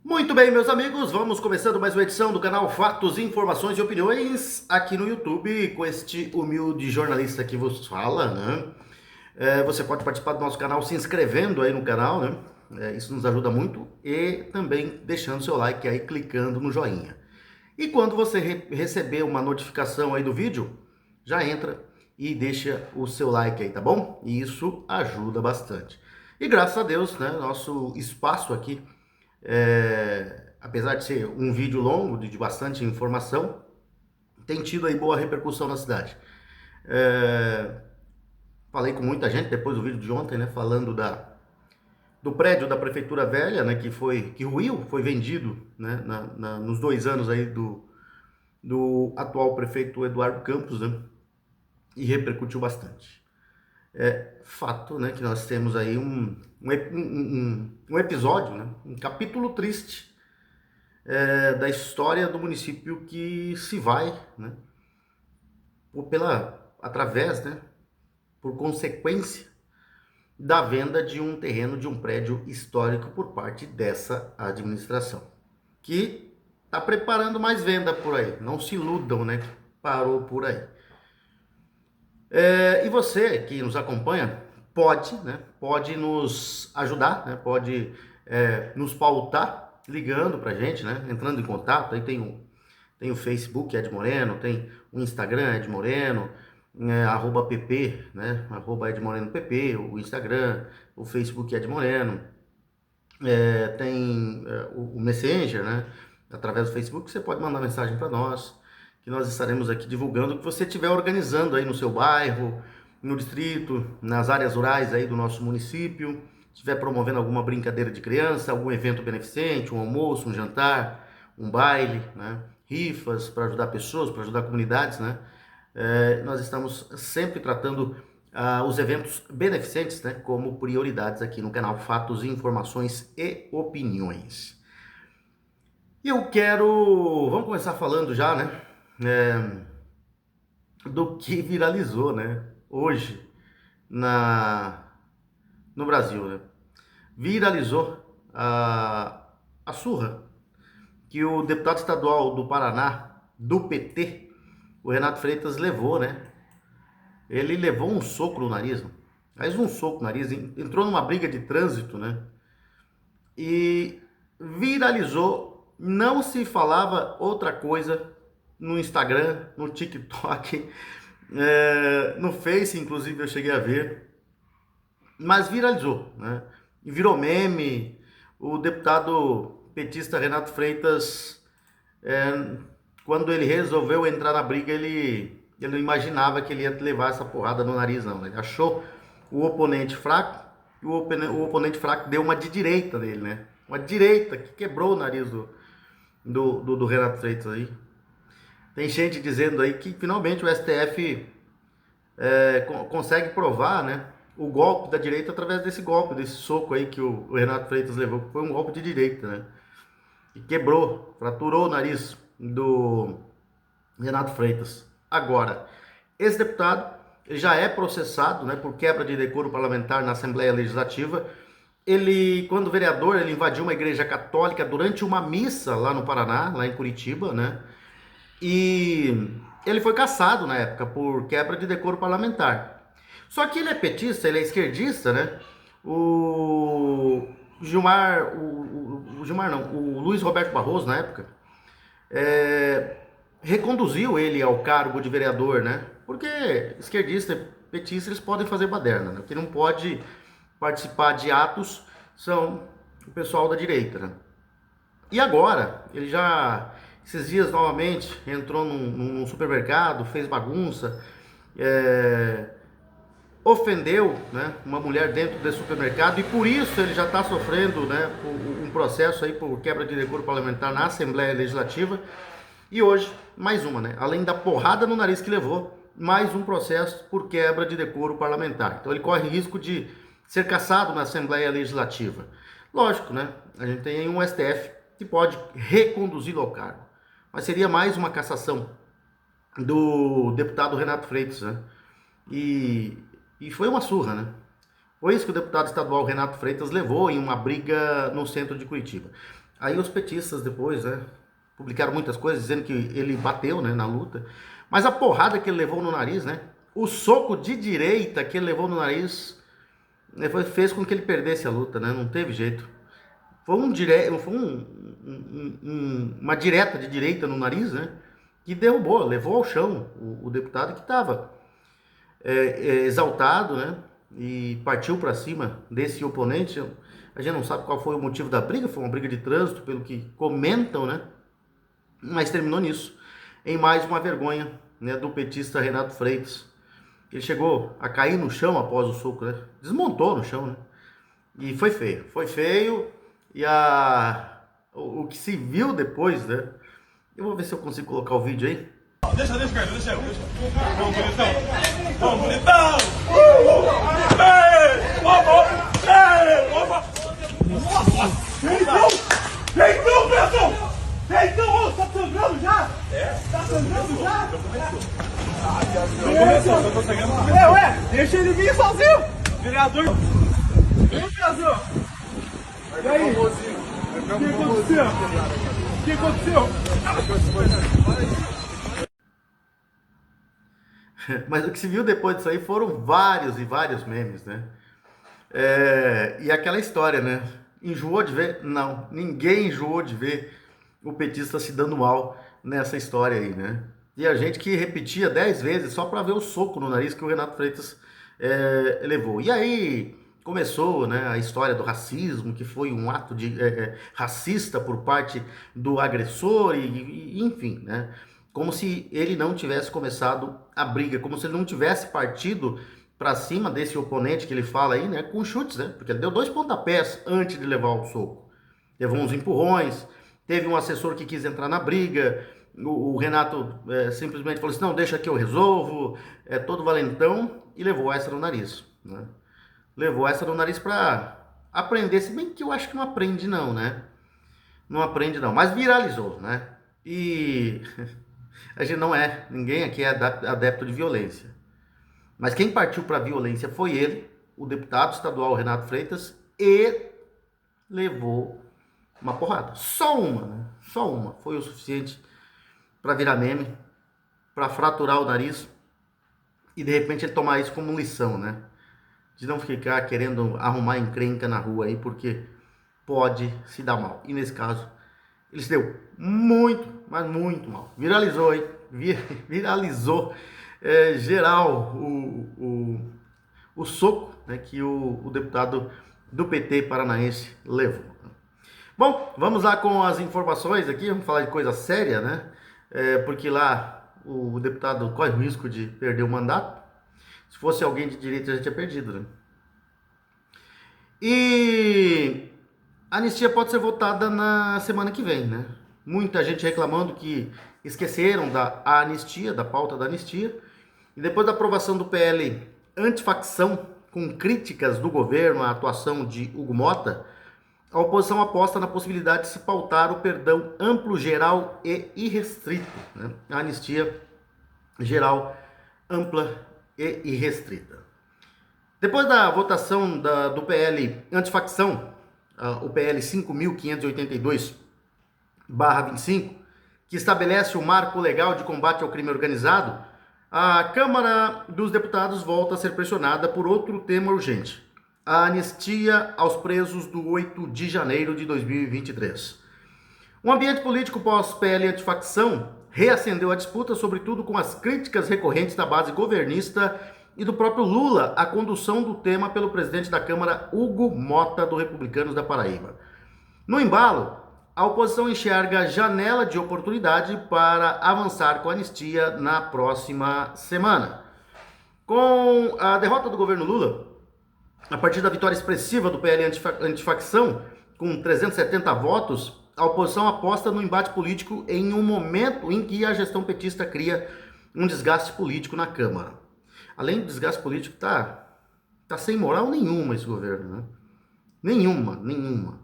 Muito bem, meus amigos, vamos começando mais uma edição do canal Fatos, Informações e Opiniões aqui no YouTube com este humilde jornalista que vos fala, né? Você pode participar do nosso canal se inscrevendo aí no canal, né? Isso nos ajuda muito e também deixando seu like aí, clicando no joinha. E quando você receber uma notificação aí do vídeo, já entra e deixa o seu like aí, tá bom? E isso ajuda bastante. E graças a Deus, né, nosso espaço aqui apesar de ser um vídeo longo, de bastante informação, tem tido aí boa repercussão na cidade. É, falei com muita gente depois do vídeo de ontem, né, falando do prédio da Prefeitura Velha, né, que ruiu, foi vendido, né, nos 2 anos aí do atual prefeito Eduardo Campos, né, e repercutiu bastante. É fato, né, que nós temos aí um episódio, né, um capítulo triste da história do município que se vai, né, através, né, por consequência da venda de um terreno de um prédio histórico por parte dessa administração, que está preparando mais venda por aí. Não se iludam, né, que parou por aí. E você que nos acompanha pode nos ajudar, né, pode nos pautar ligando para a gente, né, entrando em contato. Aí tem o Facebook Ed Moreno, tem o Instagram Ed Moreno, @pp, né, @edmorenopp, o Instagram, o Facebook Ed Moreno, tem o Messenger, né, através do Facebook você pode mandar mensagem para nós, que nós estaremos aqui divulgando o que você estiver organizando aí no seu bairro, no distrito, nas áreas rurais aí do nosso município, estiver promovendo alguma brincadeira de criança, algum evento beneficente, um almoço, um jantar, um baile, né? Rifas para ajudar pessoas, para ajudar comunidades, né? Nós estamos sempre tratando os eventos beneficentes, né, como prioridades aqui no canal Fatos, Informações e Opiniões. E vamos começar falando já, né, do que viralizou, né, hoje no Brasil, né? Viralizou a surra que o deputado estadual do Paraná, do PT, o Renato Freitas, levou, né? Ele levou um soco no nariz, mas um soco no nariz, entrou numa briga de trânsito, né? E viralizou, não se falava outra coisa no Instagram, no TikTok, no Face, inclusive eu cheguei a ver, mas viralizou, né? E virou meme. O deputado petista Renato Freitas, quando ele resolveu entrar na briga, ele não imaginava que ele ia levar essa porrada no nariz, não. Ele achou o oponente fraco, e o oponente fraco deu uma de direita nele, né? Uma direita que quebrou o nariz do Renato Freitas aí. Tem gente dizendo aí que finalmente o STF consegue provar, né, o golpe da direita através desse golpe, desse soco aí que o Renato Freitas levou, que foi um golpe de direita, né? E quebrou, fraturou o nariz do Renato Freitas. Agora, esse deputado ele já é processado, né, por quebra de decoro parlamentar na Assembleia Legislativa. Ele, quando vereador, ele invadiu uma igreja católica durante uma missa lá no Paraná, lá em Curitiba, né? E ele foi cassado na época por quebra de decoro parlamentar. Só que ele é petista, ele é esquerdista, né? O Gilmar, o Gilmar não, o Luiz Roberto Barroso na época reconduziu ele ao cargo de vereador, né? Porque esquerdista e petista eles podem fazer baderna, né? O que não pode participar de atos são o pessoal da direita, né? E agora, ele já, esses dias novamente, entrou num supermercado, fez bagunça, ofendeu, né, uma mulher dentro desse supermercado, e por isso ele já está sofrendo, né, um processo aí por quebra de decoro parlamentar na Assembleia Legislativa. E hoje, mais uma, né? Além da porrada no nariz que levou, mais um processo por quebra de decoro parlamentar. Então ele corre risco de ser cassado na Assembleia Legislativa. Lógico, né? A gente tem aí um STF que pode reconduzi-lo ao cargo. Mas seria mais uma cassação do deputado Renato Freitas, né? E foi uma surra, né? Foi isso que o deputado estadual Renato Freitas levou em uma briga no centro de Curitiba. Aí os petistas depois, né, publicaram muitas coisas dizendo que ele bateu, né, na luta. Mas a porrada que ele levou no nariz, né, o soco de direita que ele levou no nariz, né, fez com que ele perdesse a luta, né, não teve jeito. Foi uma direta de direita no nariz, né, que derrubou, levou ao chão o deputado que estava exaltado, né, e partiu para cima desse oponente. A gente não sabe qual foi o motivo da briga, foi uma briga de trânsito, pelo que comentam, né, mas terminou nisso, em mais uma vergonha, né, do petista Renato Freitas. Ele chegou a cair no chão após o soco, né, desmontou no chão, né, e foi feio, e o que se viu depois, né, eu vou ver se eu consigo colocar o vídeo aí. Deixa, cara, deixa eu. Vamos, bonitão. Vamos, bonitão. Opa! Feitão, Pedro! Feitão, tá sangrando já? Tá sangrando já? Começou, tô conseguindo. Ué, deixa ele vir sozinho. Vereador. Vem, vereador. E aí? O que aconteceu? Mas o que se viu depois disso aí foram vários e vários memes, né? E aquela história, né? Enjoou de ver? Não, ninguém enjoou de ver o petista se dando mal nessa história aí, né? E a gente que repetia 10 vezes só para ver o soco no nariz que o Renato Freitas levou. E aí começou, né, a história do racismo, que foi um ato racista por parte do agressor, e enfim, né? Como se ele não tivesse começado a briga, como se ele não tivesse partido para cima desse oponente que ele fala aí, né, com chutes, né? Porque ele deu 2 pontapés antes de levar o soco. Levou uns empurrões, teve um assessor que quis entrar na briga, o Renato simplesmente falou assim, não, deixa que eu resolvo, todo valentão, e levou essa no nariz, né? Levou essa no nariz para aprender, se bem que eu acho que não aprende não, né? Não aprende não, mas viralizou, né? E a gente ninguém aqui é adepto de violência. Mas quem partiu para a violência foi ele, o deputado estadual Renato Freitas, e levou uma porrada. Só uma, né? Só uma. Foi o suficiente para virar meme, para fraturar o nariz e de repente ele tomar isso como lição, né? De não ficar querendo arrumar encrenca na rua aí, porque pode se dar mal. E nesse caso, ele se deu muito, mas muito mal. Viralizou, hein? Viralizou geral o soco, né, que o deputado do PT paranaense levou. Bom, vamos lá com as informações aqui, vamos falar de coisa séria, né? Porque lá o deputado corre o risco de perder o mandato. Se fosse alguém de direita, já tinha perdido, né? E a anistia pode ser votada na semana que vem, né? Muita gente reclamando que esqueceram da anistia, da pauta da anistia. E depois da aprovação do PL antifacção, com críticas do governo à atuação de Hugo Mota, a oposição aposta na possibilidade de se pautar o perdão amplo, geral e irrestrito, né? A anistia geral, ampla e irrestrita. Depois da votação do PL antifacção, o PL 5.582/25, que estabelece o marco legal de combate ao crime organizado, a Câmara dos Deputados volta a ser pressionada por outro tema urgente: a anistia aos presos do 8 de janeiro de 2023. O ambiente político pós-PL antifacção reacendeu a disputa, sobretudo com as críticas recorrentes da base governista e do próprio Lula à condução do tema pelo presidente da Câmara, Hugo Mota, do Republicanos da Paraíba. No embalo, a oposição enxerga janela de oportunidade para avançar com a anistia na próxima semana. Com a derrota do governo Lula, a partir da vitória expressiva do PL antifacção, com 370 votos, a oposição aposta no embate político em um momento em que a gestão petista cria um desgaste político na Câmara. Além do desgaste político, tá sem moral nenhuma esse governo, né? Nenhuma.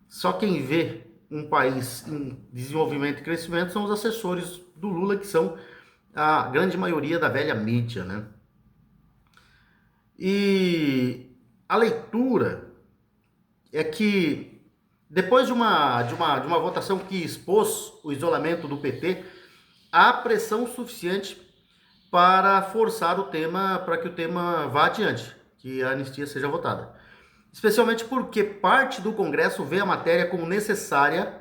Só quem vê um país em desenvolvimento e crescimento são os assessores do Lula, que são a grande maioria da velha mídia, né? E a leitura é que Depois de uma votação que expôs o isolamento do PT, há pressão suficiente para forçar o tema, para que o tema vá adiante, que a anistia seja votada. Especialmente porque parte do Congresso vê a matéria como necessária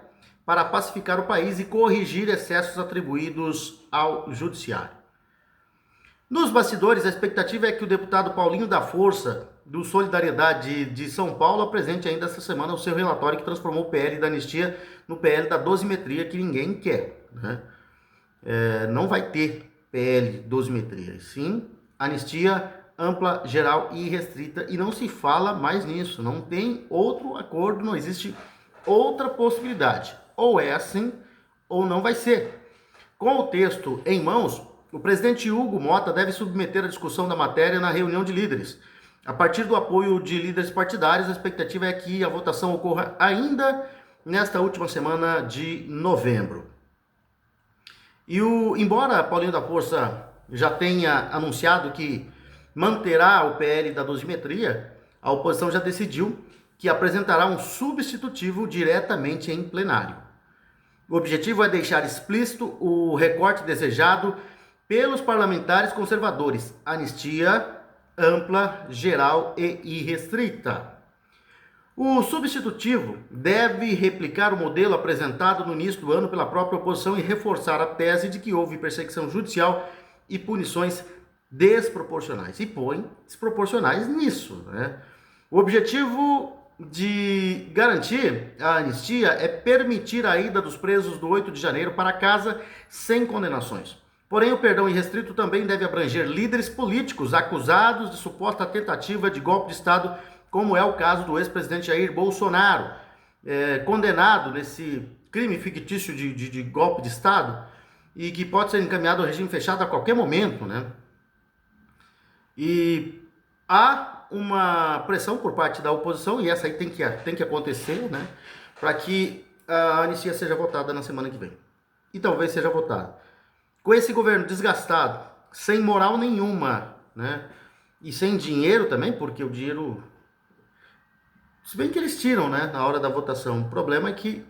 para pacificar o país e corrigir excessos atribuídos ao Judiciário. Nos bastidores, a expectativa é que o deputado Paulinho da Força, do Solidariedade de São Paulo, apresente ainda essa semana o seu relatório que transformou o PL da anistia no PL da dosimetria que ninguém quer, né? Não vai ter PL dosimetria, sim anistia ampla, geral e restrita, e não se fala mais nisso, não tem outro acordo, não existe outra possibilidade, ou é assim ou não vai ser. Com o texto em mãos, o presidente Hugo Mota deve submeter a discussão da matéria na reunião de líderes. A partir do apoio de líderes partidários, a expectativa é que a votação ocorra ainda nesta última semana de novembro. Embora Paulinho da Força já tenha anunciado que manterá o PL da dosimetria, a oposição já decidiu que apresentará um substitutivo diretamente em plenário. O objetivo é deixar explícito o recorte desejado pelos parlamentares conservadores: anistia ampla, geral e irrestrita. O substitutivo deve replicar o modelo apresentado no início do ano pela própria oposição e reforçar a tese de que houve perseguição judicial e punições desproporcionais. E põe desproporcionais nisso, né? O objetivo de garantir a anistia é permitir a ida dos presos do 8 de janeiro para casa sem condenações. Porém, o perdão irrestrito também deve abranger líderes políticos acusados de suposta tentativa de golpe de Estado, como é o caso do ex-presidente Jair Bolsonaro, condenado nesse crime fictício de golpe de Estado e que pode ser encaminhado ao regime fechado a qualquer momento, né? E há uma pressão por parte da oposição, e essa aí tem que acontecer, né, para que a anistia seja votada na semana que vem. E talvez seja votada. Com esse governo desgastado, sem moral nenhuma, né, e sem dinheiro também, porque o dinheiro, se bem que eles tiram, né, na hora da votação. O problema é que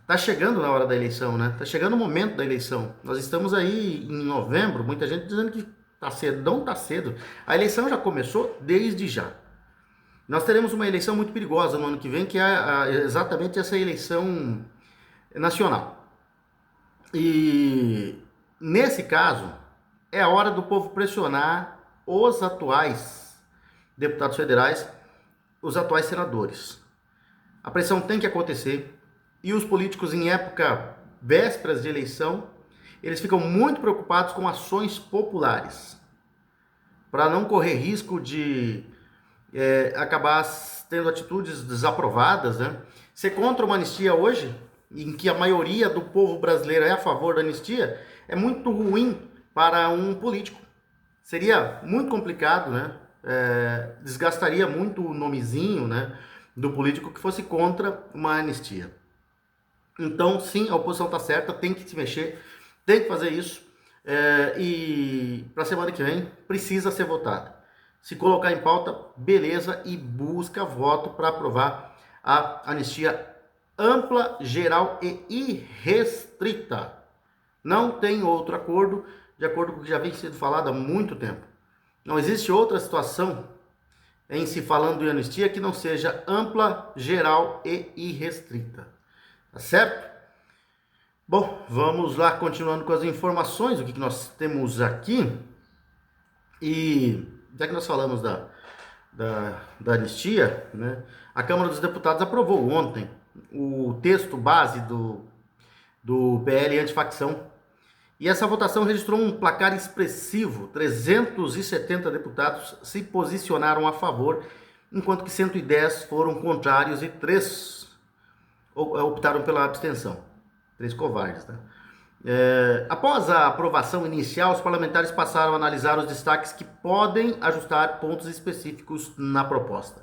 tá chegando na hora da eleição, né? Tá chegando o momento da eleição. Nós estamos aí em novembro, muita gente dizendo que tá cedo. Não tá cedo. A eleição já começou desde já. Nós teremos uma eleição muito perigosa no ano que vem, que é exatamente essa eleição nacional. E nesse caso, é a hora do povo pressionar os atuais deputados federais, os atuais senadores. A pressão tem que acontecer. E os políticos, em época vésperas de eleição, eles ficam muito preocupados com ações populares, para não correr risco de acabar tendo atitudes desaprovadas, né? Ser contra uma anistia hoje, em que a maioria do povo brasileiro é a favor da anistia, é muito ruim para um político. Seria muito complicado, né? Desgastaria muito o nomezinho, né, do político que fosse contra uma anistia. Então, sim, a oposição está certa, tem que se mexer, tem que fazer isso, e para a semana que vem precisa ser votada. Se colocar em pauta, beleza, e busca voto para aprovar a anistia ampla, geral e irrestrita. Não tem outro acordo, de acordo com o que já vem sendo falado há muito tempo. Não existe outra situação em se falando de anistia que não seja ampla, geral e irrestrita. Tá certo? Bom, vamos lá, continuando com as informações, o que nós temos aqui. E já que nós falamos da anistia, né, a Câmara dos Deputados aprovou ontem o texto base do PL antifacção. E essa votação registrou um placar expressivo. 370 deputados se posicionaram a favor, enquanto que 110 foram contrários e 3 optaram pela abstenção. 3 covardes, né? Após a aprovação inicial, os parlamentares passaram a analisar os destaques que podem ajustar pontos específicos na proposta.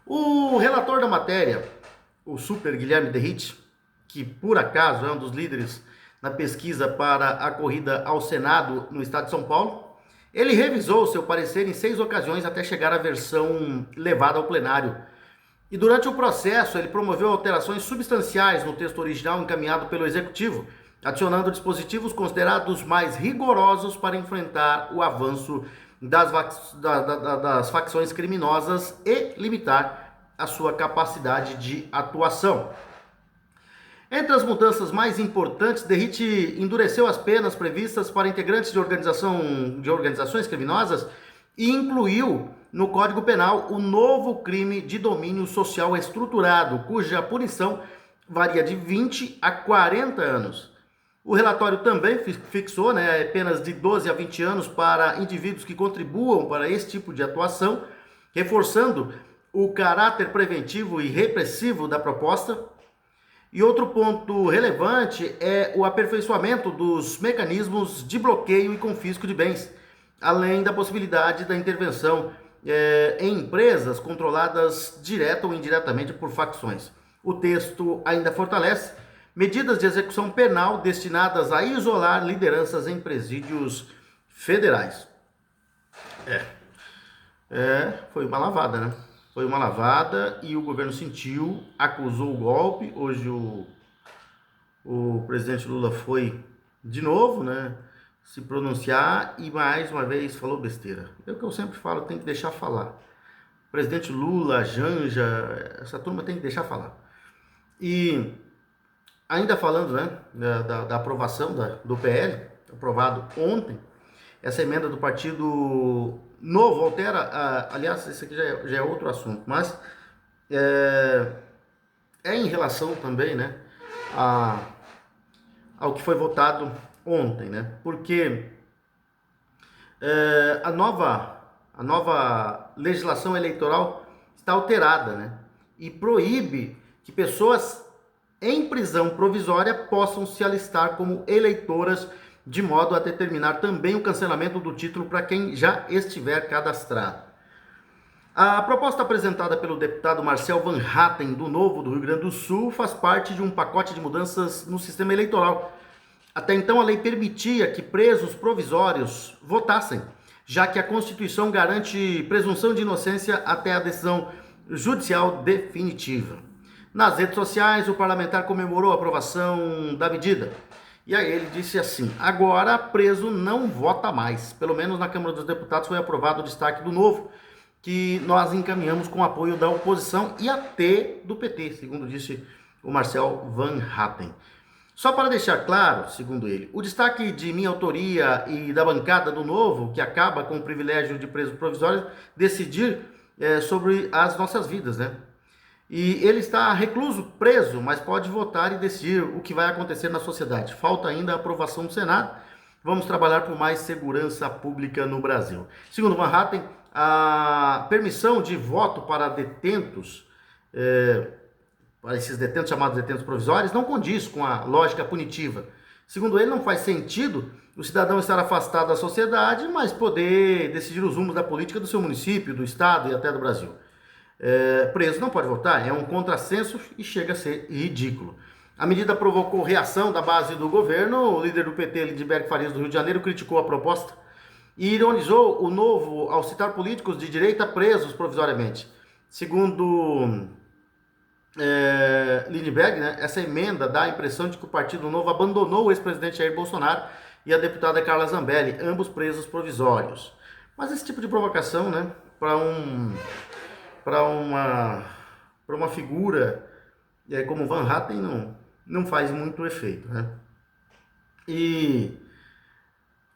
O relator da matéria, o Super Guilherme Derrite, que por acaso é um dos líderes na pesquisa para a corrida ao Senado no estado de São Paulo, ele revisou seu parecer em 6 ocasiões até chegar à versão levada ao plenário E durante o processo, ele promoveu alterações substanciais no texto original encaminhado pelo Executivo, adicionando dispositivos considerados mais rigorosos para enfrentar o avanço das facções criminosas e limitar a sua capacidade de atuação. Entre as mudanças mais importantes, Derrite endureceu as penas previstas para integrantes de organizações criminosas e incluiu no Código Penal o novo crime de domínio social estruturado, cuja punição varia de 20 a 40 anos. O relatório também fixou penas de 12 a 20 anos para indivíduos que contribuam para esse tipo de atuação, reforçando o caráter preventivo e repressivo da proposta. E outro ponto relevante é o aperfeiçoamento dos mecanismos de bloqueio e confisco de bens, além da possibilidade da intervenção em empresas controladas direta ou indiretamente por facções. O texto ainda fortalece medidas de execução penal destinadas a isolar lideranças em presídios federais. Foi uma lavada, né? Foi uma lavada e o governo sentiu, acusou o golpe. Hoje o presidente Lula foi de novo, né, se pronunciar e mais uma vez falou besteira. É o que eu sempre falo, tem que deixar falar. O presidente Lula, Janja, essa turma tem que deixar falar. E ainda falando, né, da aprovação do PL, aprovado ontem, essa emenda do Partido Novo altera, aliás, esse aqui já é outro assunto, mas é em relação também, né, ao que foi votado ontem, né, porque a nova legislação eleitoral está alterada, né, e proíbe que pessoas em prisão provisória possam se alistar como eleitoras, de modo a determinar também o cancelamento do título para quem já estiver cadastrado. A proposta apresentada pelo deputado Marcel Van Hatten, do Novo do Rio Grande do Sul, faz parte de um pacote de mudanças no sistema eleitoral. Até então, a lei permitia que presos provisórios votassem, já que a Constituição garante presunção de inocência até a decisão judicial definitiva. Nas redes sociais, o parlamentar comemorou a aprovação da medida. E aí ele disse assim: agora preso não vota mais. Pelo menos na Câmara dos Deputados foi aprovado o destaque do Novo, que nós encaminhamos com apoio da oposição e até do PT, segundo disse o Marcel Van Hatten. Só para deixar claro, segundo ele, o destaque de minha autoria e da bancada do Novo, que acaba com o privilégio de preso provisório decidir sobre as nossas vidas, né? E ele está recluso, preso, mas pode votar e decidir o que vai acontecer na sociedade. Falta ainda a aprovação do Senado. Vamos trabalhar por mais segurança pública no Brasil. Segundo Van Hatten, a permissão de voto para detentos, para esses detentos chamados detentos provisórios, não condiz com a lógica punitiva. Segundo ele, não faz sentido o cidadão estar afastado da sociedade, mas poder decidir os rumos da política do seu município, do estado e até do Brasil. Preso não pode votar, é um contrassenso e chega a ser ridículo. A medida provocou reação da base do governo. O líder do PT, Lindbergh Farias, do Rio de Janeiro, criticou a proposta e ironizou o Novo ao citar políticos de direita presos provisoriamente. Segundo Lindbergh, né, essa emenda dá a impressão de que o Partido Novo abandonou o ex-presidente Jair Bolsonaro e a deputada Carla Zambelli, ambos presos provisórios. Mas esse tipo de provocação, né, para uma figura como Van Hatten não faz muito efeito, né? E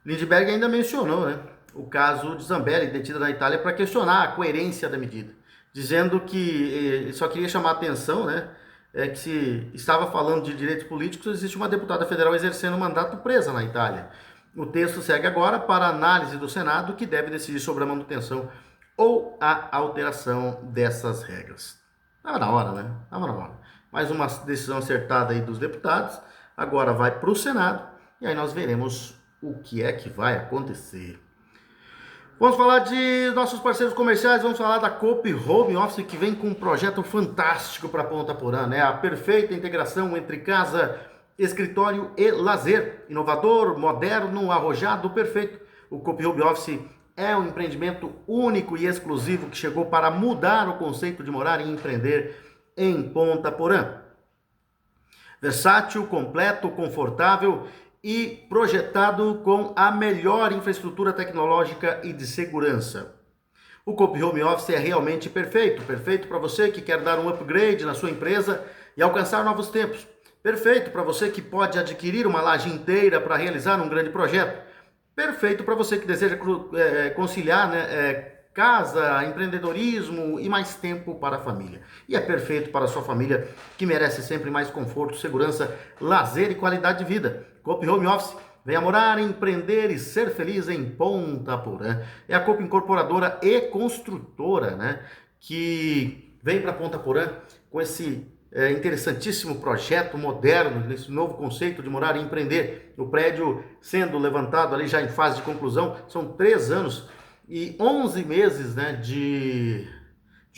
Lindbergh ainda mencionou, né, o caso de Zambelli, detida na Itália, para questionar a coerência da medida, dizendo que só queria chamar a atenção, né, que se estava falando de direitos políticos, existe uma deputada federal exercendo mandato presa na Itália. O texto segue agora para análise do Senado, que deve decidir sobre a manutenção ou a alteração dessas regras. Estava na hora, né? Estava na hora. Mais uma decisão acertada aí dos deputados, agora vai para o Senado, e aí nós veremos o que é que vai acontecer. Vamos falar de nossos parceiros comerciais, vamos falar da Coop Home Office, que vem com um projeto fantástico para Ponta Porã, né? A perfeita integração entre casa, escritório e lazer. Inovador, moderno, arrojado, perfeito. O Coop Home Office é um empreendimento único e exclusivo que chegou para mudar o conceito de morar e empreender em Ponta Porã. Versátil, completo, confortável e projetado com a melhor infraestrutura tecnológica e de segurança. O Coop Home Office é realmente perfeito, perfeito para você que quer dar um upgrade na sua empresa e alcançar novos tempos. Perfeito para você que pode adquirir uma laje inteira para realizar um grande projeto. Perfeito para você que deseja conciliar, casa, empreendedorismo e mais tempo para a família. E é perfeito para a sua família que merece sempre mais conforto, segurança, lazer e qualidade de vida. Coop Home Office, venha morar, empreender e ser feliz em Ponta Porã. É a Coop Incorporadora e Construtora, né, que vem para Ponta Porã com esse interessantíssimo projeto moderno, esse novo conceito de morar e empreender. O prédio sendo levantado ali já em fase de conclusão, são 3 anos e 11 meses, né, de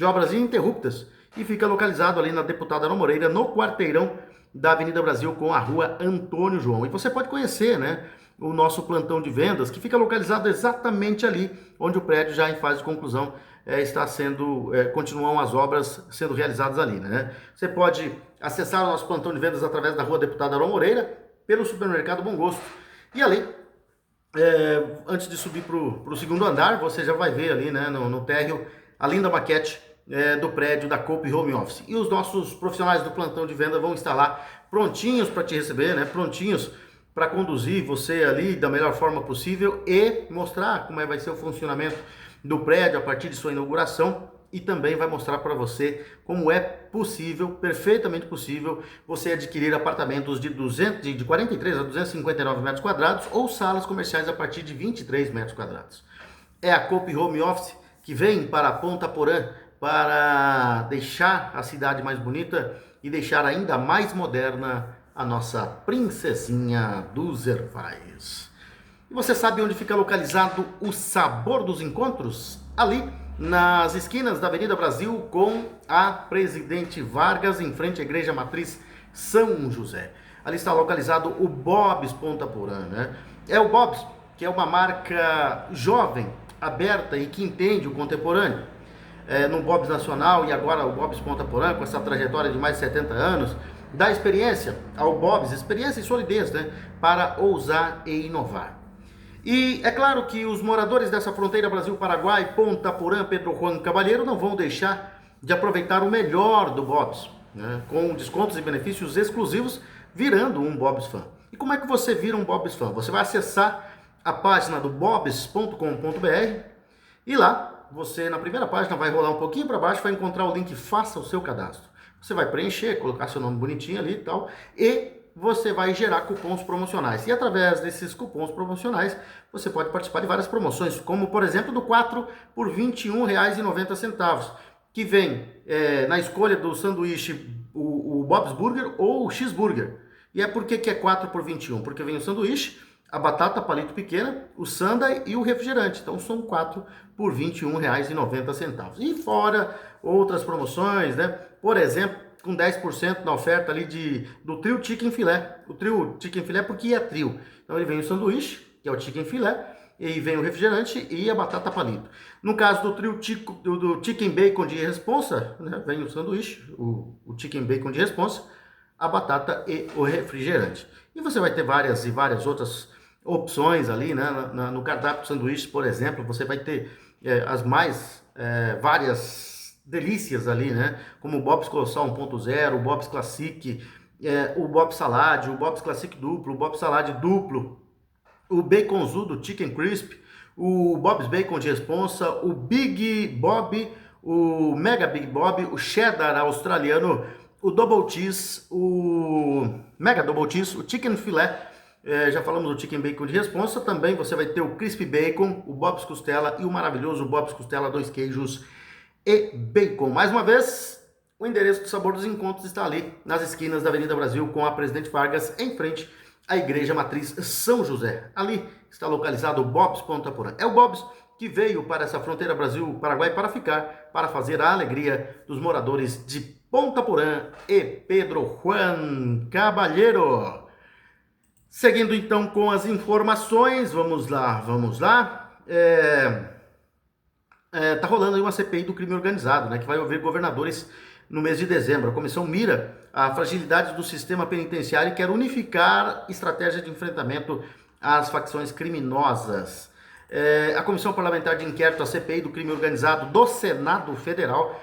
obras ininterruptas, e fica localizado ali na Deputada Ana Moreira, no quarteirão da Avenida Brasil com a Rua Antônio João. E você pode conhecer, né, o nosso plantão de vendas, que fica localizado exatamente ali onde o prédio já em fase de conclusão está sendo, continuam as obras sendo realizadas ali, né? Você pode acessar o nosso plantão de vendas através da Rua Deputada Ana Moreira, pelo supermercado Bom Gosto. E ali, antes de subir para o segundo andar, você já vai ver ali, né, no térreo, a linda maquete do prédio da Coop Home Office. E os nossos profissionais do plantão de venda vão estar lá prontinhos para te receber, né, prontinhos para conduzir você ali da melhor forma possível e mostrar como vai ser o funcionamento do prédio a partir de sua inauguração, e também vai mostrar para você como é possível, perfeitamente possível, você adquirir apartamentos de 43 a 259 metros quadrados ou salas comerciais a partir de 23 metros quadrados. É a Coop Home Office que vem para Ponta Porã para deixar a cidade mais bonita e deixar ainda mais moderna a nossa princesinha dos Ervais. E você sabe onde fica localizado o Sabor dos Encontros? Ali, nas esquinas da Avenida Brasil com a Presidente Vargas, em frente à Igreja Matriz São José. Ali está localizado o Bob's Ponta Porã, né? É o Bob's, que é uma marca jovem, aberta e que entende o contemporâneo. No Bob's Nacional e agora o Bob's Ponta Porã, com essa trajetória de mais de 70 anos, dá experiência ao Bob's, experiência e solidez, né, para ousar e inovar. E é claro que os moradores dessa fronteira Brasil-Paraguai, Ponta Porã, Pedro Juan Cavalheiro, não vão deixar de aproveitar o melhor do Bob's, né, com descontos e benefícios exclusivos, virando um Bob's Fan. E como é que você vira um Bob's Fan? Você vai acessar a página do bobs.com.br e lá, você na primeira página vai rolar um pouquinho para baixo, vai encontrar o link Faça o seu cadastro. Você vai preencher, colocar seu nome bonitinho ali e tal, e você vai gerar cupons promocionais. E através desses cupons promocionais, você pode participar de várias promoções, como por exemplo do 4 por R$ 21,90, que vem na escolha do sanduíche o Bob's Burger ou o Cheeseburger. E é por que é 4 por 21? Porque vem o sanduíche, a batata palito pequena, o sundae e o refrigerante. Então são 4 por R$ 21,90. E fora outras promoções, né? Por exemplo, com 10% na oferta ali do trio Chicken Filé. O trio Chicken Filé porque é trio. Então ele vem o sanduíche, que é o Chicken Filé, e vem o refrigerante e a batata palito. No caso do trio do Chicken Bacon de responsa, né, vem o sanduíche, o Chicken Bacon de responsa, a batata e o refrigerante. E você vai ter várias e várias outras opções ali, né, no cardápio de sanduíches, por exemplo, você vai ter as mais várias delícias ali, né? Como o Bob's Colossal 1.0, o Bob's Classic, o Bob's Salad, o Bob's Classic duplo, o Bob's Salad duplo, o Baconzudo Chicken Crisp, o Bob's Bacon de responsa, o Big Bob, o Mega Big Bob, o Cheddar australiano, o Double Cheese, o Mega Double Cheese, o Chicken Filé, já falamos do Chicken Bacon de responsa, também você vai ter o Crispy Bacon, o Bob's Costela e o maravilhoso Bob's Costela 2 queijos e bacon. Mais uma vez, o endereço do Sabor dos Encontros está ali nas esquinas da Avenida Brasil com a Presidente Vargas, em frente à Igreja Matriz São José. Ali está localizado o Bob's Ponta Porã. É o Bob's que veio para essa fronteira Brasil-Paraguai para ficar, para fazer a alegria dos moradores de Ponta Porã e Pedro Juan Cavalheiro. Seguindo então com as informações, vamos lá. tá rolando aí uma CPI do crime organizado, né, que vai ouvir governadores no mês de dezembro. A comissão mira a fragilidade do sistema penitenciário e quer unificar estratégia de enfrentamento às facções criminosas. A Comissão Parlamentar de Inquérito, a CPI do crime organizado do Senado Federal,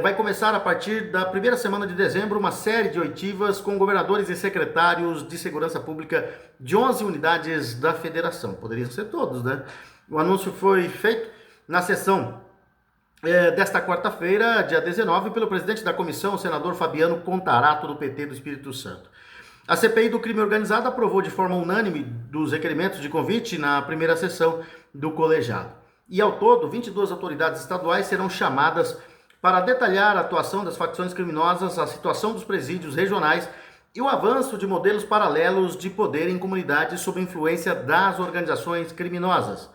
vai começar a partir da primeira semana de dezembro uma série de oitivas com governadores e secretários de segurança pública de 11 unidades da federação. Poderiam ser todos, né? O anúncio foi feito na sessão desta quarta-feira, dia 19, pelo presidente da comissão, o senador Fabiano Contarato, do PT do Espírito Santo. A CPI do crime organizado aprovou de forma unânime dos requerimentos de convite na primeira sessão do colegiado. E ao todo, 22 autoridades estaduais serão chamadas para detalhar a atuação das facções criminosas, a situação dos presídios regionais e o avanço de modelos paralelos de poder em comunidades sob influência das organizações criminosas.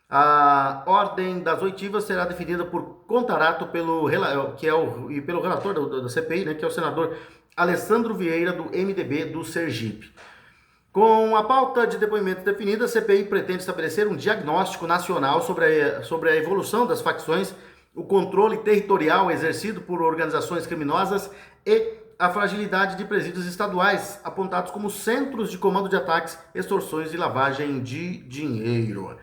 A ordem das oitivas será definida por Contarato pelo relator da CPI, né, que é o senador Alessandro Vieira, do MDB do Sergipe. Com a pauta de depoimento definida, a CPI pretende estabelecer um diagnóstico nacional sobre a evolução das facções, o controle territorial exercido por organizações criminosas e a fragilidade de presídios estaduais, apontados como centros de comando de ataques, extorsões e lavagem de dinheiro.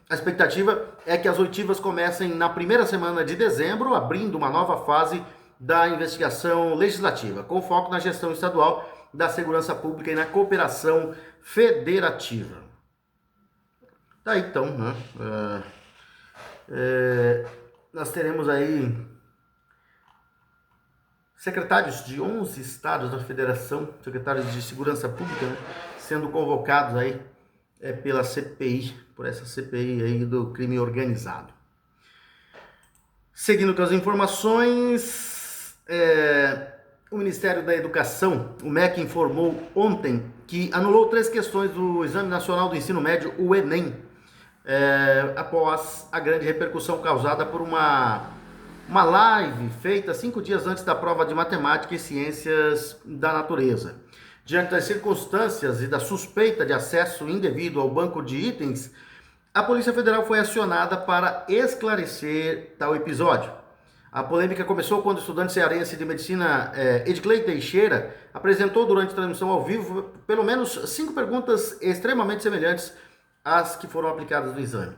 A expectativa é que as oitivas comecem na primeira semana de dezembro, abrindo uma nova fase da investigação legislativa, com foco na gestão estadual da segurança pública e na cooperação federativa. Tá, então, né? Nós teremos aí secretários de 11 estados da federação, secretários de segurança pública, né, sendo convocados aí pela CPI, por essa CPI aí do crime organizado. Seguindo com as informações, o Ministério da Educação, o MEC, informou ontem que anulou 3 questões do Exame Nacional do Ensino Médio, o Enem, após a grande repercussão causada por uma live feita 5 dias antes da prova de Matemática e Ciências da Natureza. Diante das circunstâncias e da suspeita de acesso indevido ao banco de itens, a Polícia Federal foi acionada para esclarecer tal episódio. A polêmica começou quando o estudante cearense de medicina Edclei Teixeira apresentou durante a transmissão ao vivo pelo menos 5 perguntas extremamente semelhantes às que foram aplicadas no exame.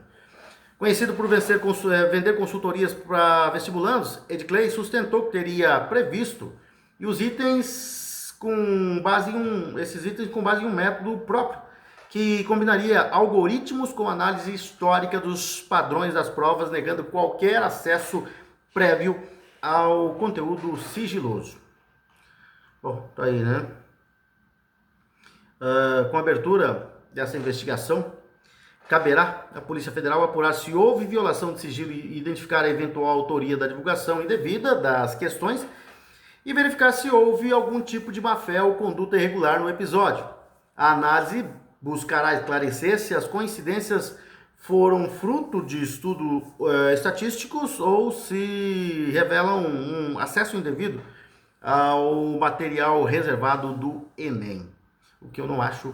Conhecido por vender consultorias para vestibulandos, Edclei sustentou que teria previsto e os itens esses itens com base em um método próprio, que combinaria algoritmos com análise histórica dos padrões das provas, negando qualquer acesso prévio ao conteúdo sigiloso. Bom, tá aí, né? Com a abertura dessa investigação, caberá à Polícia Federal apurar se houve violação de sigilo e identificar a eventual autoria da divulgação indevida das questões e verificar se houve algum tipo de má-fé ou conduta irregular no episódio. A análise buscará esclarecer se as coincidências foram fruto de estudos estatísticos ou se revelam um acesso indevido ao material reservado do Enem. O que eu não acho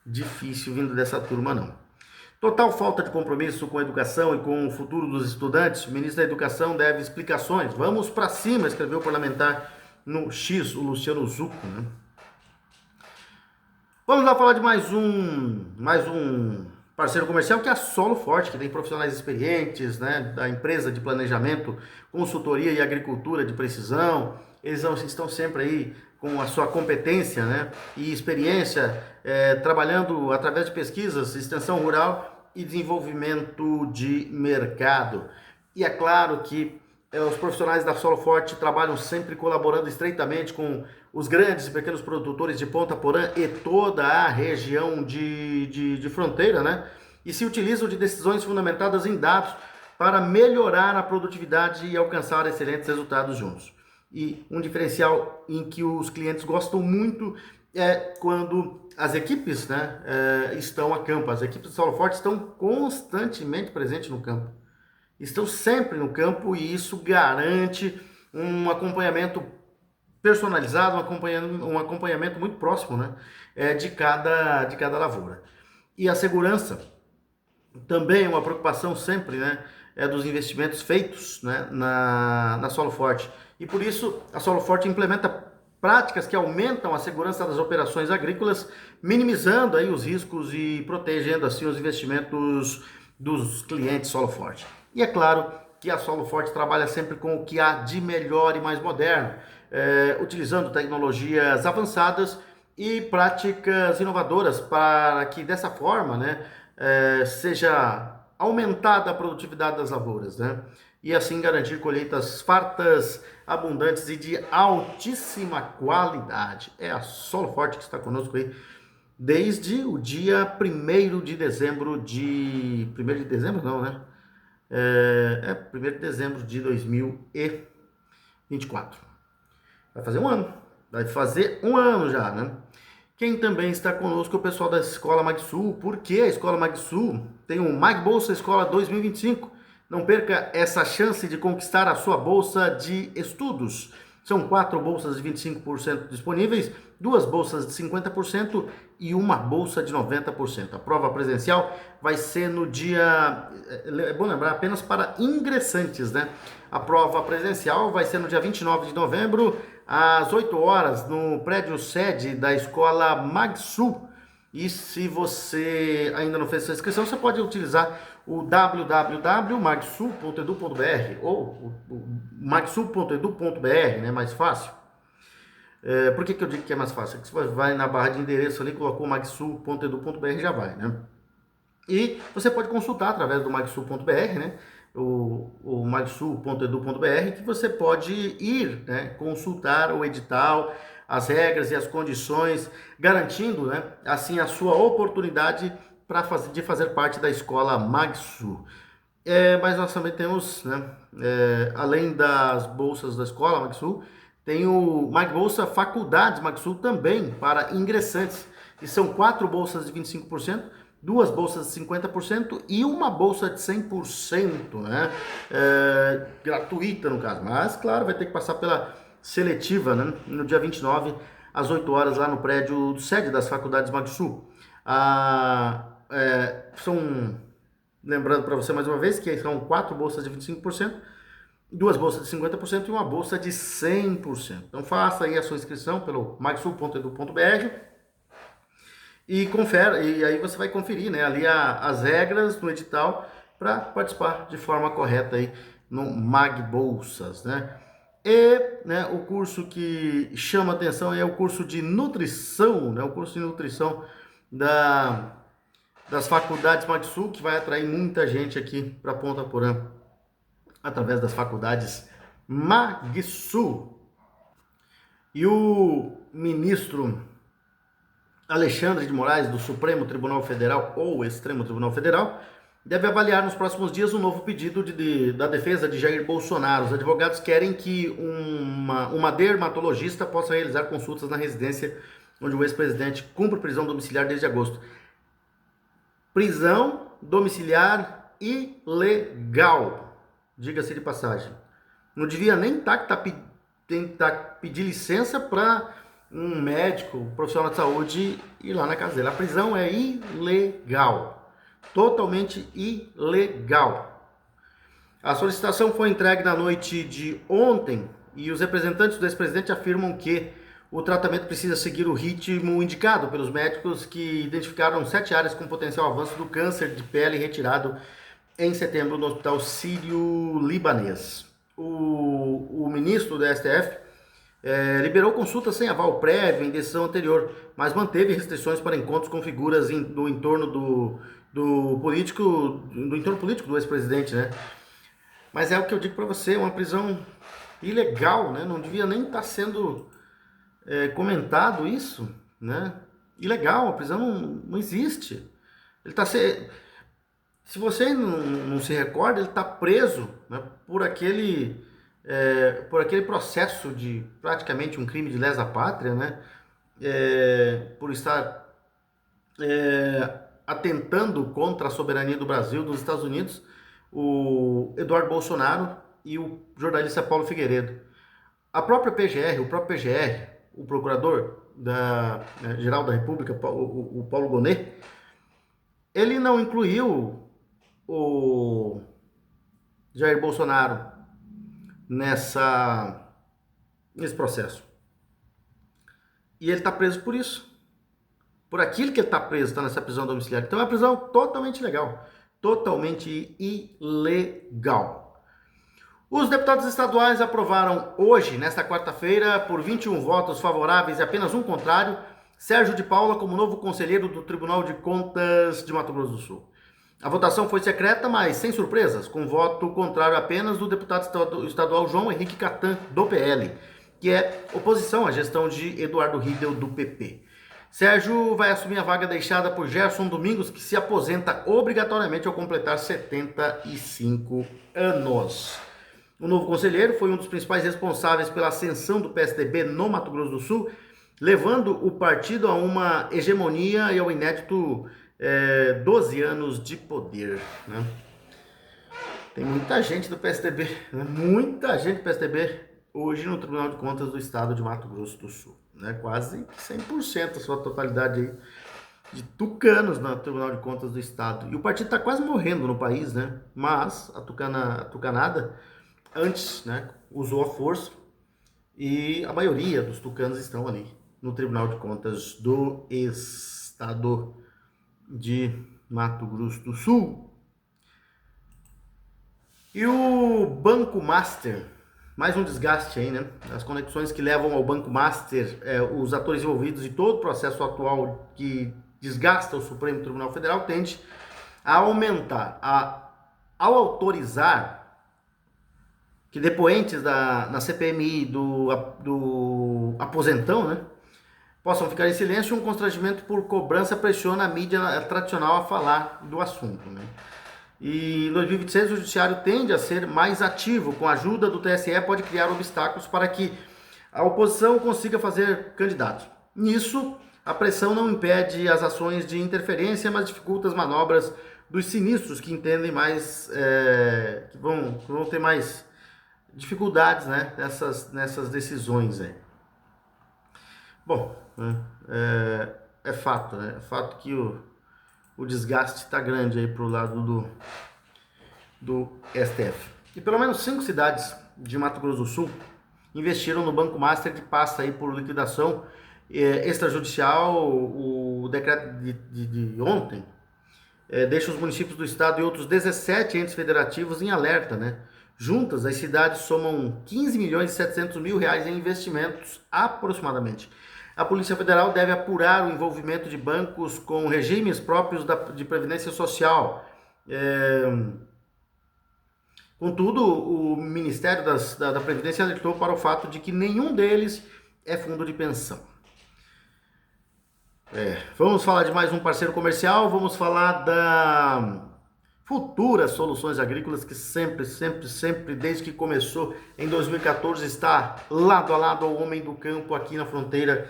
difícil vindo dessa turma, não. Total falta de compromisso com a educação e com o futuro dos estudantes. O ministro da Educação deve explicações. Vamos para cima, escreveu o parlamentar no X, o Luciano Zucco, né? Vamos lá falar de mais um parceiro comercial, que é a Solo Forte, que tem profissionais experientes, né, da empresa de planejamento, consultoria e agricultura de precisão. Eles estão sempre aí com a sua competência, né, e experiência, trabalhando através de pesquisas, extensão rural e desenvolvimento de mercado. E é claro que os profissionais da Solo Forte trabalham sempre colaborando estreitamente com os grandes e pequenos produtores de Ponta Porã e toda a região de fronteira, né? E se utilizam de decisões fundamentadas em dados para melhorar a produtividade e alcançar excelentes resultados juntos. E um diferencial em que os clientes gostam muito é quando as equipes, né, estão a campo. As equipes da Solo Forte estão constantemente presentes no campo. Estão sempre no campo e isso garante um acompanhamento personalizado, um acompanhamento muito próximo, né, de cada lavoura. E a segurança Também uma preocupação sempre, né, é dos investimentos feitos, né, na Solo Forte. E por isso a Solo Forte implementa práticas que aumentam a segurança das operações agrícolas, minimizando aí os riscos e protegendo assim os investimentos dos clientes Solo Forte. E é claro que a Solo Forte trabalha sempre com o que há de melhor e mais moderno, utilizando tecnologias avançadas e práticas inovadoras para que dessa forma, né, seja aumentada a produtividade das lavouras, né? E assim garantir colheitas fartas, abundantes e de altíssima qualidade. É a Solo Forte que está conosco aí desde o dia 1º de dezembro de... 1º de dezembro não, né? 1º de dezembro de 2024. Vai fazer um ano. Vai fazer um ano já, né? Quem também está conosco é o pessoal da Escola MagSul, porque a Escola MagSul tem o Mag Bolsa Escola 2025. Não perca essa chance de conquistar a sua bolsa de estudos. São 4 bolsas de 25% disponíveis, 2 bolsas de 50% e uma bolsa de 90%. A prova presencial vai ser no dia... É bom lembrar, apenas para ingressantes, né? A prova presencial vai ser no dia 29 de novembro, às 8 horas, no prédio sede da Escola MagSul. E se você ainda não fez sua inscrição, você pode utilizar o www.magsul.edu.br ou o magsul.edu.br, né? Mais fácil. Por que eu digo que é mais fácil? Porque você vai na barra de endereço ali, colocou magsul.edu.br, já vai, né? E você pode consultar através do magsul.br, né? O magsul.edu.br, que você pode ir, né, consultar o edital, as regras e as condições, garantindo, né, assim a sua oportunidade de fazer parte da escola MagSul. Mas nós também temos, né, além das bolsas da escola MagSul, tem o Mag Bolsa Faculdades MagSul também para ingressantes, que são 4 bolsas de 25%, 2 bolsas de 50% e uma bolsa de 100%, né? Gratuita no caso, mas claro, vai ter que passar pela seletiva, né? No dia 29, às 8 horas, lá no prédio sede das faculdades MagSul. Lembrando para você mais uma vez que são 4 bolsas de 25%, 2 bolsas de 50% e uma bolsa de 100%. Então faça aí a sua inscrição pelo magsul.edu.br e confere, e aí você vai conferir, né, ali as regras no edital para participar de forma correta aí no Mag Bolsas, né? E, né, o curso que chama atenção é o curso de nutrição, né? O curso de nutrição das faculdades MagSul, que vai atrair muita gente aqui para Ponta Porã através das faculdades MagSul. E o ministro Alexandre de Moraes, do Supremo Tribunal Federal ou Extremo Tribunal Federal, deve avaliar nos próximos dias o novo pedido da defesa de Jair Bolsonaro. Os advogados querem que uma dermatologista possa realizar consultas na residência onde o ex-presidente cumpre prisão domiciliar desde agosto. Prisão domiciliar ilegal, diga-se de passagem. Não devia nem tentar pedir licença para um médico, um profissional de saúde ir lá na casa dele. A prisão é ilegal, totalmente ilegal. A solicitação foi entregue na noite de ontem e os representantes do ex-presidente afirmam que o tratamento precisa seguir o ritmo indicado pelos médicos que identificaram 7 áreas com potencial avanço do câncer de pele retirado em setembro no Hospital Sírio-Libanês. O ministro do STF liberou consulta sem aval prévio em decisão anterior, mas manteve restrições para encontros com figuras do entorno do entorno político do ex-presidente, né? Mas é o que eu digo para você, uma prisão ilegal, né? Não devia nem estar sendo comentado isso, né? Ilegal, a prisão não existe. Ele está se você não se recorda, ele está preso, né, por aquele processo de praticamente um crime de lesa pátria, né? Por estar atentando contra a soberania do Brasil, dos Estados Unidos, o Eduardo Bolsonaro e o jornalista Paulo Figueiredo. O próprio PGR, o procurador-geral da República, o Paulo Gonet, ele não incluiu o Jair Bolsonaro nesse processo. E ele está preso por isso. Por aquilo que ele está preso, está nessa prisão domiciliar. Então é uma prisão totalmente ilegal. Totalmente ilegal. Os deputados estaduais aprovaram hoje, nesta quarta-feira, por 21 votos favoráveis e apenas um contrário, Sérgio de Paula como novo conselheiro do Tribunal de Contas de Mato Grosso do Sul. A votação foi secreta, mas sem surpresas, com voto contrário apenas do deputado estadual João Henrique Catan, do PL, que é oposição à gestão de Eduardo Riedel, do PP. Sérgio vai assumir a vaga deixada por Gerson Domingos, que se aposenta obrigatoriamente ao completar 75 anos. O novo conselheiro foi um dos principais responsáveis pela ascensão do PSDB no Mato Grosso do Sul, levando o partido a uma hegemonia e ao inédito 12 anos de poder, né? Tem muita gente do PSDB, né? Muita gente do PSDB hoje no Tribunal de Contas do Estado de Mato Grosso do Sul, né? Quase 100%, a sua totalidade aí de tucanos no Tribunal de Contas do Estado. E o partido está quase morrendo no país, né? Mas a tucanada antes, né, usou a força e a maioria dos tucanos estão ali no Tribunal de Contas do Estado de Mato Grosso do Sul. E o Banco Master, mais um desgaste aí, né? As conexões que levam ao Banco Master, os atores envolvidos e todo o processo atual que desgasta o Supremo Tribunal Federal tende a aumentar. Ao autorizar que depoentes na CPMI do aposentão, né, possam ficar em silêncio, um constrangimento por cobrança pressiona a mídia tradicional a falar do assunto, né? E em 2026 o judiciário tende a ser mais ativo, com a ajuda do TSE pode criar obstáculos para que a oposição consiga fazer candidatos. Nisso, a pressão não impede as ações de interferência, mas dificulta as manobras dos sinistros que entendem mais, que vão ter mais dificuldades, né, nessas decisões aí. Bom, é fato, né? É fato que o desgaste está grande aí pro lado do STF. E pelo menos 5 cidades de Mato Grosso do Sul investiram no Banco Master, que passa aí por liquidação extrajudicial. O decreto de ontem deixa os municípios do estado e outros 17 entes federativos em alerta, né? Juntas, as cidades somam 15 milhões e 700 mil reais em investimentos, aproximadamente. A Polícia Federal deve apurar o envolvimento de bancos com regimes próprios de previdência social. Contudo, o Ministério da Previdência alertou para o fato de que nenhum deles é fundo de pensão. Vamos falar de mais um parceiro comercial, vamos falar da Futura Soluções Agrícolas, que sempre, desde que começou em 2014, está lado a lado ao homem do campo aqui na fronteira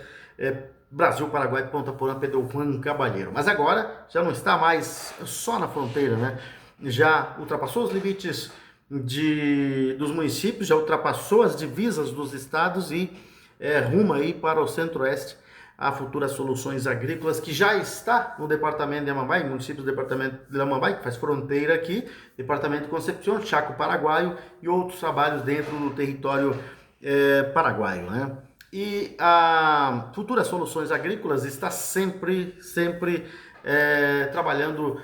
Brasil, Paraguai, Ponta Porã, Pedro Juan Cabalheiro. Mas agora já não está mais só na fronteira, né? Já ultrapassou os limites dos municípios, já ultrapassou as divisas dos estados e rumo aí para o centro-oeste a Futura Soluções Agrícolas, que já está no departamento de Amambai, município do departamento de Amambai, que faz fronteira aqui, departamento de Concepción, Chaco Paraguaio e outros trabalhos dentro do território paraguaio, né? E a Futura Soluções Agrícolas está sempre trabalhando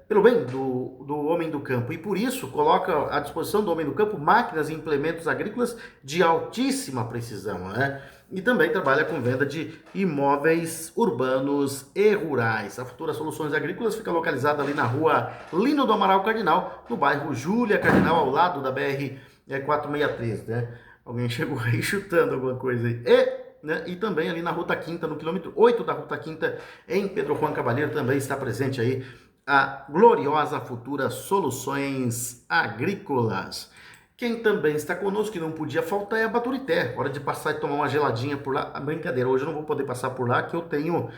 pelo bem do homem do campo, e por isso coloca à disposição do homem do campo máquinas e implementos agrícolas de altíssima precisão, né? E também trabalha com venda de imóveis urbanos e rurais. A Futura Soluções Agrícolas fica localizada ali na rua Lino do Amaral Cardinal, no bairro Júlia Cardinal, ao lado da BR-463, né? Alguém chegou aí chutando alguma coisa aí. E também ali na Ruta Quinta, no quilômetro 8 da Ruta Quinta, em Pedro Juan Cabalheiro, também está presente aí a gloriosa Futura Soluções Agrícolas. Quem também está conosco, que não podia faltar, é a Baturité. Hora de passar e tomar uma geladinha por lá. Brincadeira, hoje eu não vou poder passar por lá, que eu tenho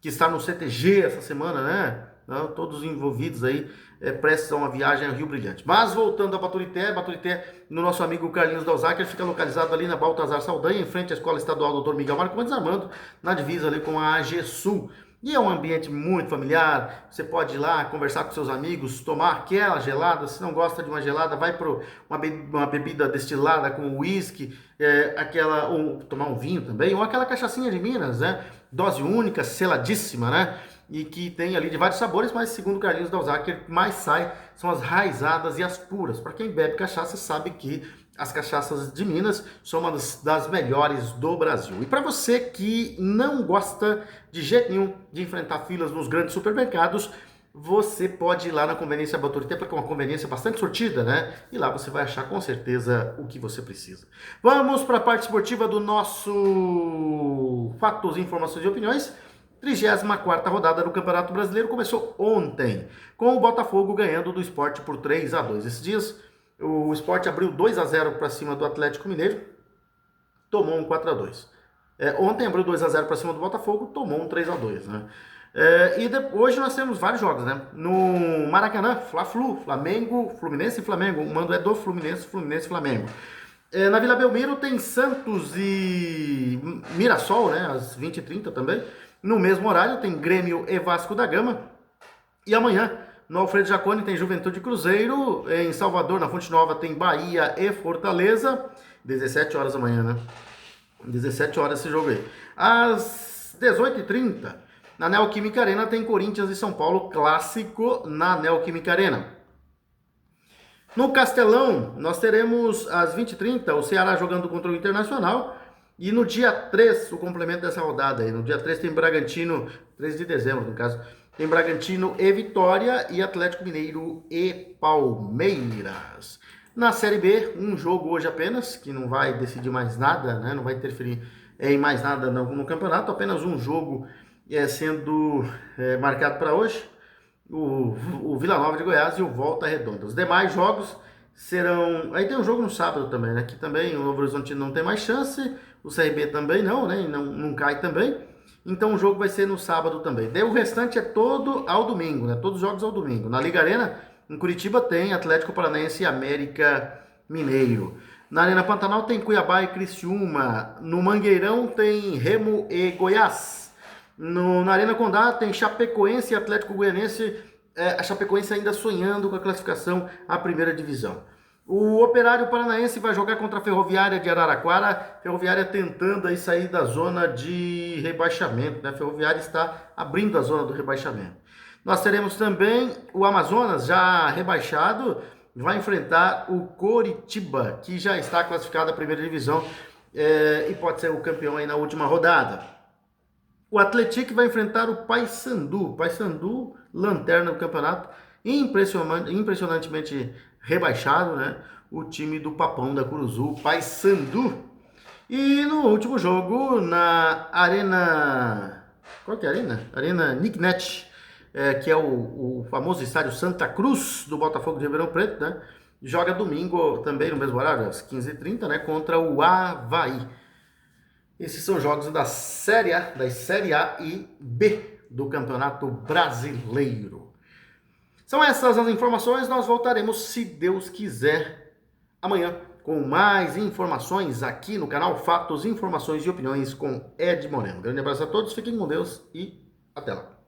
que estar no CTG essa semana, né? Todos envolvidos aí, prestes a uma viagem ao Rio Brilhante. Mas voltando a Baturité, no nosso amigo Carlinhos Dalzac, ele fica localizado ali na Baltazar Saldanha, em frente à Escola Estadual Dr. Miguel Marcondes Armando, na divisa ali com a AGSul. E é um ambiente muito familiar, você pode ir lá conversar com seus amigos, tomar aquela gelada, se não gosta de uma gelada, vai para uma bebida destilada com uísque, ou tomar um vinho também, ou aquela cachaçinha de Minas, né? Dose única, seladíssima, né? E que tem ali de vários sabores, mas segundo o Carlinhos Dalzac, mais sai são as raizadas e as puras. Para quem bebe cachaça sabe que as cachaças de Minas são uma das melhores do Brasil. E para você que não gosta de jeito nenhum de enfrentar filas nos grandes supermercados, você pode ir lá na Conveniência Baturité, porque é uma conveniência bastante sortida, né? E lá você vai achar com certeza o que você precisa. Vamos para a parte esportiva do nosso Fatos, Informações e Opiniões. 34ª rodada do Campeonato Brasileiro começou ontem, com o Botafogo ganhando do Sport por 3-2. Esses dias o Sport abriu 2-0 para cima do Atlético Mineiro, tomou um 4-2. Ontem abriu 2-0 para cima do Botafogo, tomou um 3-2, né? Hoje nós temos vários jogos, né? No Maracanã, Fla-Flu, Flamengo, Fluminense e Flamengo. O mando é do Fluminense, Fluminense e Flamengo. Na Vila Belmiro tem Santos e Mirassol, né? Às 20h30 também. No mesmo horário tem Grêmio e Vasco da Gama. E amanhã, no Alfredo Jaconi, tem Juventude e Cruzeiro. Em Salvador, na Fonte Nova, tem Bahia e Fortaleza. 17 horas da manhã, né? 17 horas esse jogo aí. Às 18h30, na Neoquímica Arena, tem Corinthians e São Paulo, clássico na Neoquímica Arena. No Castelão, nós teremos às 20h30 o Ceará jogando contra o Internacional. E no dia 3, o complemento dessa rodada aí, no dia 3 tem Bragantino, 3 de dezembro no caso, tem Bragantino e Vitória e Atlético Mineiro e Palmeiras. Na Série B, um jogo hoje apenas, que não vai decidir mais nada, né? Não vai interferir em mais nada no campeonato, apenas um jogo sendo marcado para hoje, o Vila Nova de Goiás e o Volta Redonda. Os demais jogos serão... Aí tem um jogo no sábado também, né? Que também o Novo Horizontino não tem mais chance, o CRB também não, né? E não cai também. Então o jogo vai ser no sábado também. Daí o restante é todo ao domingo, né? Todos os jogos ao domingo. Na Liga Arena, em Curitiba, tem Atlético Paranaense e América Mineiro. Na Arena Pantanal tem Cuiabá e Criciúma. No Mangueirão tem Remo e Goiás. Na Arena Condá tem Chapecoense e Atlético Goianense. A Chapecoense ainda sonhando com a classificação à primeira divisão. O Operário Paranaense vai jogar contra a Ferroviária de Araraquara. Ferroviária tentando aí sair da zona de rebaixamento, né? A Ferroviária está abrindo a zona do rebaixamento. Nós teremos também o Amazonas, já rebaixado, vai enfrentar o Coritiba, que já está classificado à primeira divisão e pode ser o campeão aí na última rodada. O Atlético vai enfrentar o Paysandu. Paysandu, lanterna do campeonato, impressionantemente rebaixado, né? O time do Papão da Curuzu, Paysandu. E no último jogo, na Arena... Qual que é a Arena? Arena Nicknet, que é o famoso estádio Santa Cruz do Botafogo de Ribeirão Preto, né? Joga domingo também no mesmo horário, às 15h30, né? Contra o Avaí. Esses são jogos das Série A e B do Campeonato Brasileiro. São essas as informações, nós voltaremos, se Deus quiser, amanhã com mais informações aqui no canal Fatos, Informações e Opiniões com Ed Moreno. Grande abraço a todos, fiquem com Deus e até lá.